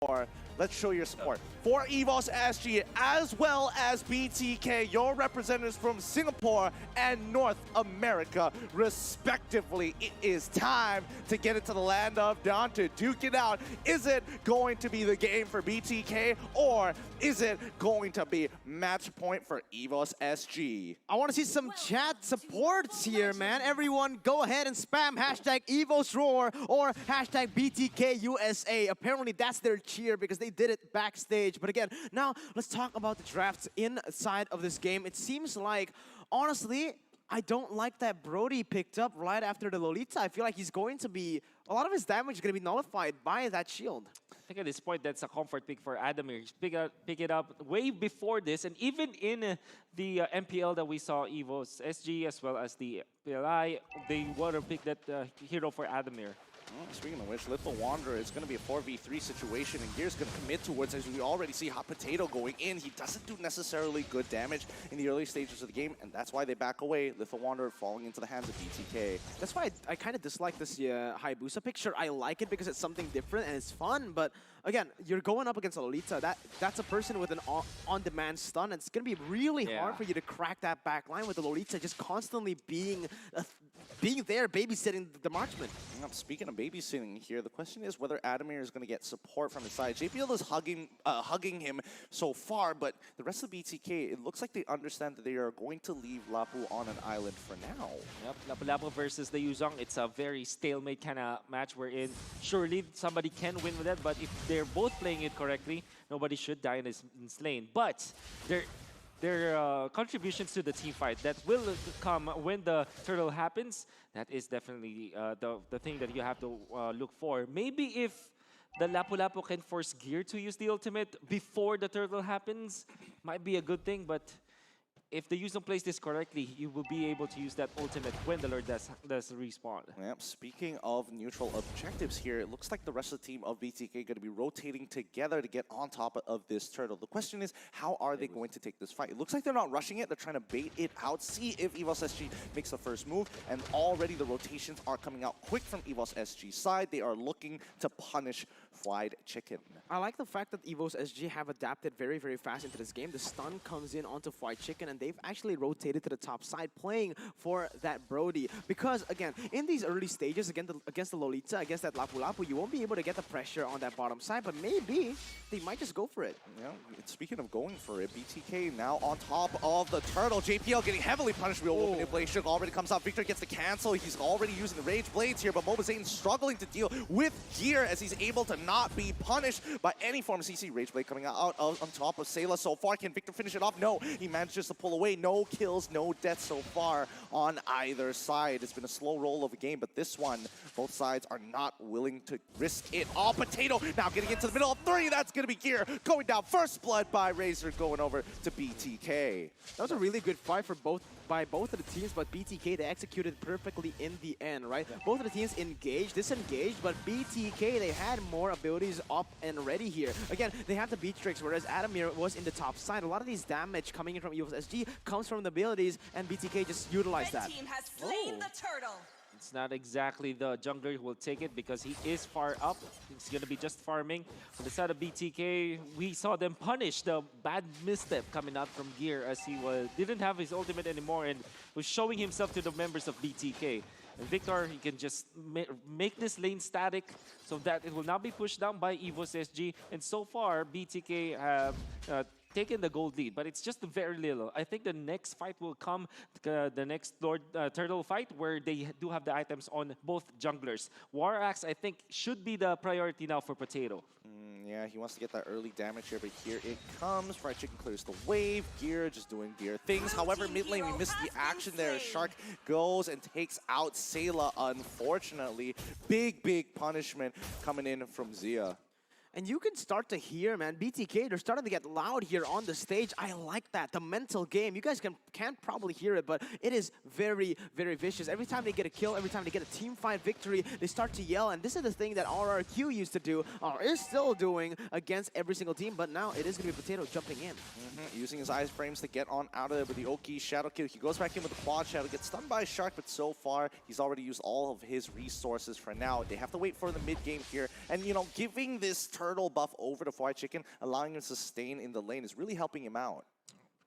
Singapore, let's show your support. For EVOS SG as well as BTK, your representatives from Singapore and North America, respectively. It is time to get into the land of Dawn to duke it out. Is it going to be the game for BTK, or is it going to be match point for EVOS SG? I want to see some chat supports here, man. Everyone go ahead and spam hashtag EVOSRoar or hashtag BTK USA. Apparently that's their cheer because they did it backstage. But again, now let's talk about the drafts inside of this game. It seems like, honestly, I don't like that Brody picked up right after the Lolita. I feel like he's going to be, a lot of his damage is going to be nullified by that shield. I think at this point, that's a comfort pick for Adamir. Pick it up way before this, and even in the MPL that we saw, EVOS SG as well as the PLI, they want to pick that hero for Adamir. Well, speaking of which, Little Wanderer is going to be a 4v3 situation, and Gear's going to commit towards it. As we already see Hot Potato going in. He doesn't do necessarily good damage in the early stages of the game, and that's why they back away. Little Wanderer falling into the hands of BTK. That's why I kind of dislike this Hayabusa pick. Sure, I like it because it's something different and it's fun, but again, you're going up against a Lolita. That's a person with an on-demand stun, and it's going to be really hard for you to crack that back line with the Lolita just constantly being there, babysitting the marksman. Speaking of babysitting here, the question is whether Adamir is going to get support from his side. JPL is hugging him so far, but the rest of BTK, it looks like they understand that they are going to leave Lapu on an island for now. Yep, Lapu-Lapu versus the Yuzong, it's a very stalemate kind of match we're in. Surely somebody can win with that, but if they're both playing it correctly, nobody should die in this lane. But their contributions to the team fight that will come when the turtle happens, that is definitely the thing that you have to look for. Maybe if the Lapu-Lapu can force Gear to use the ultimate before the turtle happens, might be a good thing, but if the user plays this correctly, you will be able to use that ultimate when the Lord does respawn. Yep. Speaking of neutral objectives here, it looks like the rest of the team of BTK are going to be rotating together to get on top of this turtle. The question is, how are they going to take this fight? It looks like they're not rushing it. They're trying to bait it out, see if EVOS SG makes the first move, and already the rotations are coming out quick from EVOS SG's side. They are looking to punish Fried Chicken. I like the fact that EVOS SG have adapted very, very fast into this game. The stun comes in onto Fried Chicken, and they've actually rotated to the top side, playing for that Brody. Because, again, in these early stages, against the Lolita, against that Lapu-Lapu, you won't be able to get the pressure on that bottom side, but maybe they might just go for it. Yeah, speaking of going for it, BTK now on top of the turtle. JPL getting heavily punished. Real Wolf manipulation already comes out. Victor gets the cancel. He's already using the Rage Blades here, but Mobazane struggling to deal with Gear as he's able to not be punished by any form of CC. Rage Blade coming out on top of Sayla so far. Can Victor finish it off? No, he manages to pull away. No kills, no deaths so far on either side. It's been a slow roll of a game, but this one, both sides are not willing to risk it. Oh, Potato now getting into the middle of three. That's going to be Gear going down. First blood by Razor going over to BTK. That was a really good fight for both of the teams, but BTK, they executed perfectly in the end, right? Both of the teams engaged, disengaged, but BTK, they had more abilities up and ready here. Again, they have the beat tricks, whereas Adamir was in the top side. A lot of these damage coming in from EVOS SG comes from the abilities, and BTK just utilized that. Red team has slain the turtle. It's not exactly the jungler who will take it because he is far up. He's going to be just farming. On the side of BTK, we saw them punish the bad misstep coming out from Gear as he didn't have his ultimate anymore and was showing himself to the members of BTK. And Victor, he can just make this lane static so that it will not be pushed down by EVOS SG. And so far, BTK have taken the gold lead, but it's just very little. I think the next fight will come, the next Lord Turtle fight, where they do have the items on both junglers. War Axe, I think, should be the priority now for Potato. Yeah, he wants to get that early damage here, but here it comes. Fried Chicken clears the wave. Gear just doing Gear things. However, mid lane, we missed the action there. Shark goes and takes out Sayla, unfortunately. Big punishment coming in from Zia. And you can start to hear, man, BTK, they're starting to get loud here on the stage. I like that. The mental game. You guys can't probably hear it, but it is very, very vicious. Every time they get a kill, every time they get a team fight victory, they start to yell. And this is the thing that RRQ used to do, or is still doing against every single team, but now it is going to be Potato jumping in. Using his ice frames to get on out of there with the Oki Shadow Kill. He goes back in with the Quad Shadow, gets stunned by a Shark, but so far, he's already used all of his resources for now. They have to wait for the mid game here. And, you know, giving this turn turtle buff over to Fried Chicken, allowing him to sustain in the lane is really helping him out.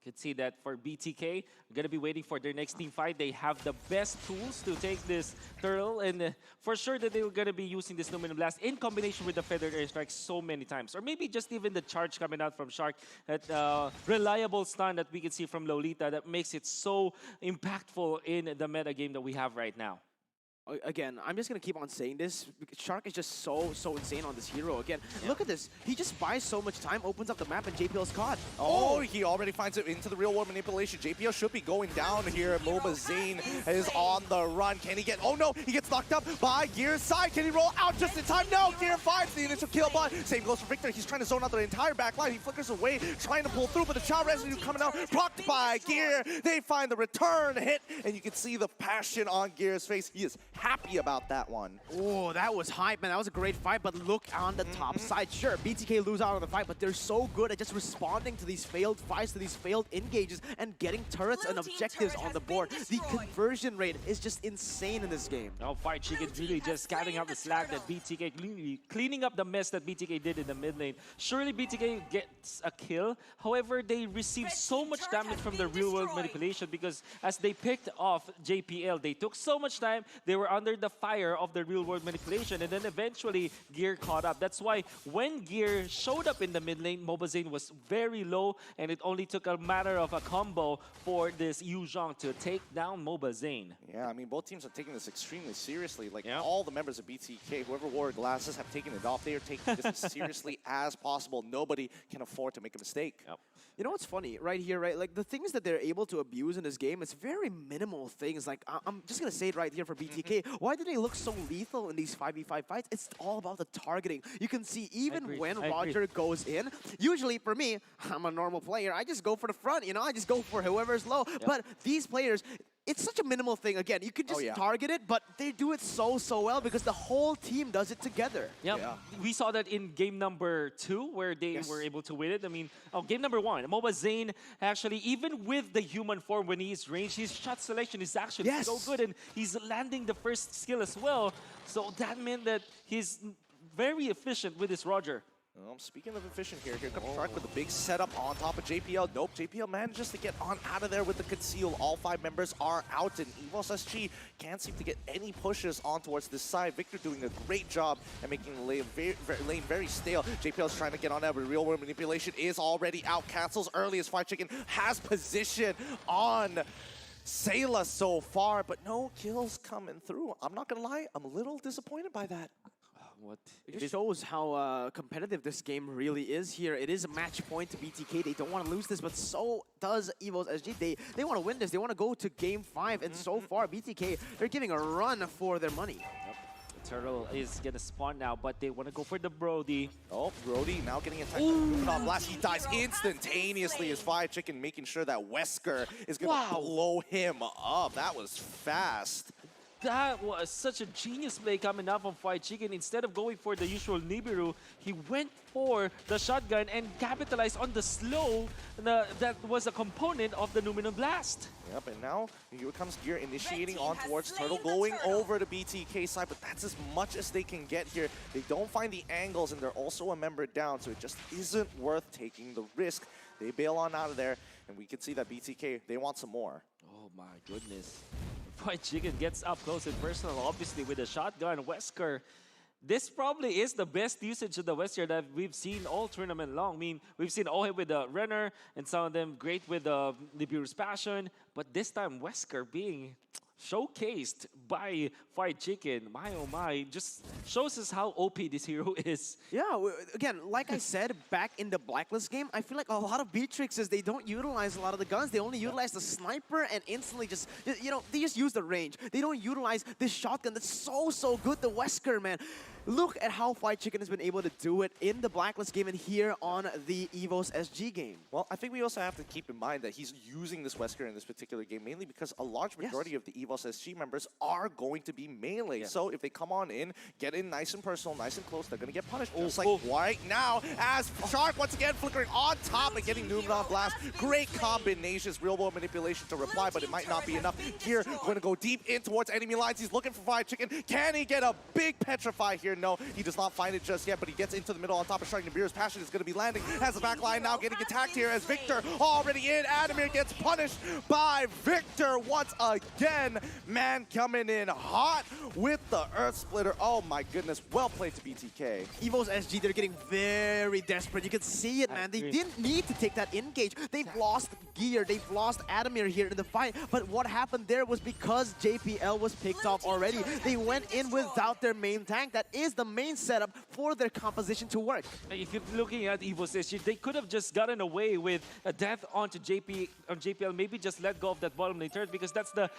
Could see that for BTK, we're going to be waiting for their next team fight. They have the best tools to take this turtle, and for sure that they were going to be using this Luminous Blast in combination with the Feathered Airstrike so many times. Or maybe just even the charge coming out from Shark, that reliable stun that we can see from Lolita that makes it so impactful in the meta game that we have right now. Again, I'm just gonna keep on saying this. Shark is just so insane on this hero. Again, look at this. He just buys so much time, opens up the map, and JPL's caught. Oh, he already finds it into the real world manipulation. JPL should be going down here. Mobazane is on the run. Can he get... Oh no, he gets knocked up by Gear's side. Can he roll out just in time? No, Gear finds the initial kill, but same goes for Victor. He's trying to zone out the entire back line. He flickers away, trying to pull through, but the child residue coming out, blocked by Gear. They find the return hit, and you can see the passion on Gear's face. He is happy about that one. Oh, that was hype, man. That was a great fight, but look on the top side. Sure, BTK lose out on the fight, but they're so good at just responding to these failed fights, to these failed engages, and getting turrets and objectives on the board. The conversion rate is just insane in this game. Now, Fried Chicken really just scouting out the slack that BTK, cleaning up the mess that BTK did in the mid lane. Surely BTK gets a kill. However, they receive so much damage from the real world manipulation because as they picked off JPL, they took so much time. They were under the fire of the real world manipulation, and then eventually Gear caught up. That's why when Gear showed up in the mid lane, Mobazane was very low, and it only took a matter of a combo for this Yu Zhang to take down Mobazane. Yeah, I mean, both teams are taking this extremely seriously. Like, all the members of BTK, whoever wore glasses, have taken it off. They are taking this as seriously as possible. Nobody can afford to make a mistake. You know what's funny? Right here, right? Like, the things that they're able to abuse in this game, it's very minimal things. Like, I'm just going to say it right here for BTK. Why do they look so lethal in these 5v5 fights? It's all about the targeting. You can see even when Roger goes in, usually for me, I'm a normal player, I just go for the front, you know? I just go for whoever's low. But these players... It's such a minimal thing. Again, you can just target it, but they do it so well because the whole team does it together. Yeah. We saw that in game number 2 where they were able to win it. I mean, game number 1, Mobazane actually, even with the human form when he's ranged, his shot selection is actually so good, and he's landing the first skill as well. So that meant that he's very efficient with his Roger. Speaking of efficient here comes Shark with a big setup on top of JPL. Nope, JPL manages to get on out of there with the conceal. All 5 members are out, and EVOS SG can't seem to get any pushes on towards this side. Victor doing a great job at making the lane very stale. JPL's trying to get on that, but real world manipulation is already out. Cancels early as Fried Chicken has position on Sayla so far, but no kills coming through. I'm not gonna lie, I'm a little disappointed by that. It just shows how competitive this game really is here. It is a match point to BTK. They don't want to lose this, but so does EVOS SG. They want to win this. They want to go to game 5, and so far, BTK, they're giving a run for their money. The turtle is going to spawn now, but they want to go for the Brody. Oh, Brody now getting attacked by Blast. He dies instantaneously as Fried Chicken making sure that Wesker is going to blow him up. That was fast. That was such a genius play coming up from Fried Chicken. Instead of going for the usual Nibiru, he went for the shotgun and capitalized on the slow that was a component of the Luminous Blast. Yep, and now here comes Gear initiating on towards Turtle, going over to BTK side, but that's as much as they can get here. They don't find the angles, and they're also a member down, so it just isn't worth taking the risk. They bail on out of there, and we can see that BTK, they want some more. Oh my goodness. Fried Chicken gets up close and personal, obviously, with a shotgun. Wesker, this probably is the best usage of the Wesker that we've seen all tournament long. I mean, we've seen Ohe with the Renner, and some of them great with the Nibiru's Passion, but this time Wesker being showcased by Fried Chicken. My oh my, just shows us how OP this hero is. Yeah, again, like I said, back in the Blacklist game, I feel like a lot of Beatrixes, they don't utilize a lot of the guns. They only utilize the sniper and instantly just, you know, they just use the range. They don't utilize this shotgun that's so good, the Wesker, man. Look at how Fried Chicken has been able to do it in the Blacklist game and here on the EVOS SG game. Well, I think we also have to keep in mind that he's using this Wesker in this particular game mainly because a large majority of the EVOS SG members are going to be melee. So if they come on in, get in nice and personal, nice and close, they're going to get punished. Just like right now, as Shark once again flickering on top and getting Numenor Blast. Great combinations, real world manipulation to reply, but it might not be enough. Gear going to go deep in towards enemy lines. He's looking for Fried Chicken. Can he get a big petrify here? here. No, he does not find it just yet, but he gets into the middle on top of Shark. Nibiru's passion is going to be landing. Has the back line now getting attacked here as Victor already in. Adamir gets punished by Victor once again. Man coming in hot with the Earth Splitter. Oh my goodness, well played to BTK. EVOS SG, they're getting very desperate. You can see it, man. They didn't need to take that engage. They've lost gear. They've lost Adamir here in the fight. But what happened there was because JPL was picked off already. They went in without their main tank. That is the main setup for their composition to work. If you're looking at EVOS SG, they could have just gotten away with a death onto JPL. Maybe just let go of that bottom lane turret because that's the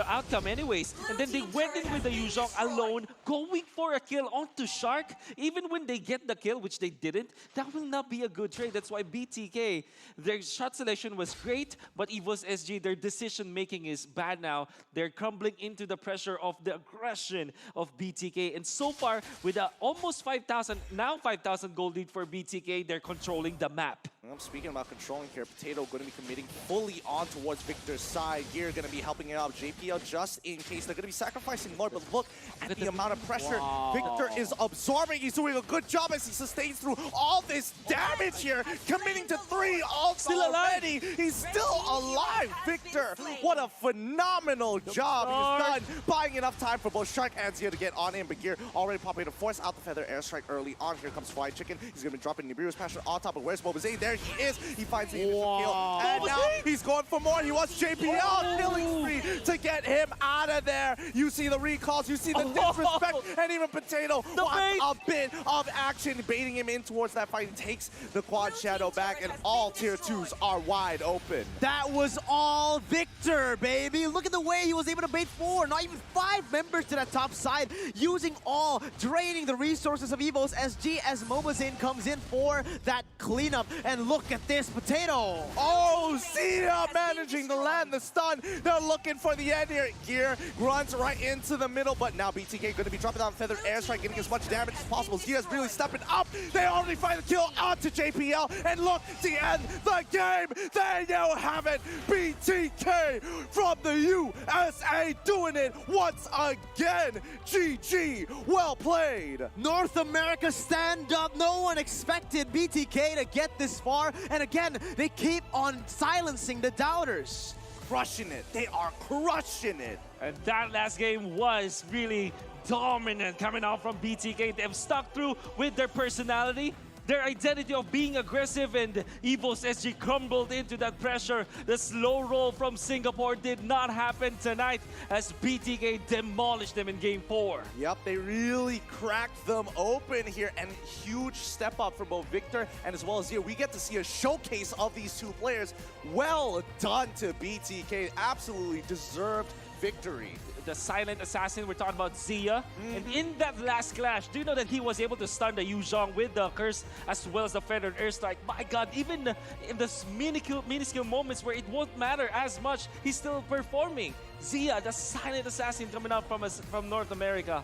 outcome anyways. And then they went in with the Yuzhong alone, going for a kill onto Shark. Even when they get the kill, which they didn't, that will not be a good trade. That's why BTK, their shot selection was great, but EVOS SG, their decision making is bad now. They're crumbling into the pressure of the aggression of BTK. And so far, with almost 5,000, now 5,000 gold lead for BTK, they're controlling the map. I'm speaking about controlling here. Potato going to be committing fully on towards Victor's side. Gear going to be helping out JPL just in case. They're going to be sacrificing Lord, but look at the amount of pressure Victor is absorbing. He's doing a good job as he sustains through all this damage here, committing to 3 ults already. He's still alive, Victor. What a phenomenal job he's done, buying enough time for both Shark and Zia to get on in. But Gear already popping to force out the Feather Airstrike early on. Here comes Flying Chicken. He's going to be dropping Nibiru's passion on top of where's Mobazane. There he is. He finds the initial kill. And now he's going for more. He wants JPL killing spree to get him out of there. You see the recalls. You see the disrespect. And even Potato wants a bit of action, baiting him in towards that fight. He takes the quad shadow back, and all tier 2s are wide open. That was all Victor, baby. Look at the way he was able to bait 4, not even 5 members to that top side, using all, draining the resources of EVOS SG as Mobazane comes in for that cleanup. And look at this, Potato. Oh, Zia managing to land the stun. They're looking for the end here. Gear runs right into the middle, but now BTK going to be dropping down Feathered Airstrike, getting as much damage as possible. Zia's really stepping up. They already find the kill onto JPL, and look, to end the game, there you have it. BTK from the USA doing it once again. GG, well played. North America, stand up. No one expected BTK to get this far, and again, they keep on silencing the doubters. Crushing it. They are crushing it. And that last game was really dominant coming out from BTK. They've stuck through with their personality, their identity of being aggressive, and EVOS SG crumbled into that pressure. The slow roll from Singapore did not happen tonight as BTK demolished them in Game 4. Yep, they really cracked them open here, and huge step up for both Victor and as well as Zia. We get to see a showcase of these two players. Well done to BTK. Absolutely deserved victory. The silent assassin, we're talking about Zia. And in that last clash, do you know that he was able to stun the Yuzhong with the curse as well as the Feathered Airstrike? My God, even in the minuscule moments where it won't matter as much, he's still performing. Zia, the silent assassin coming out from North America.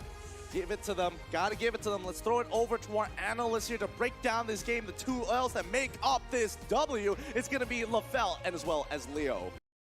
Give it to them. Gotta give it to them. Let's throw it over to our analysts here to break down this game. The two L's that make up this W. It's gonna be LaFell and as well as Leo.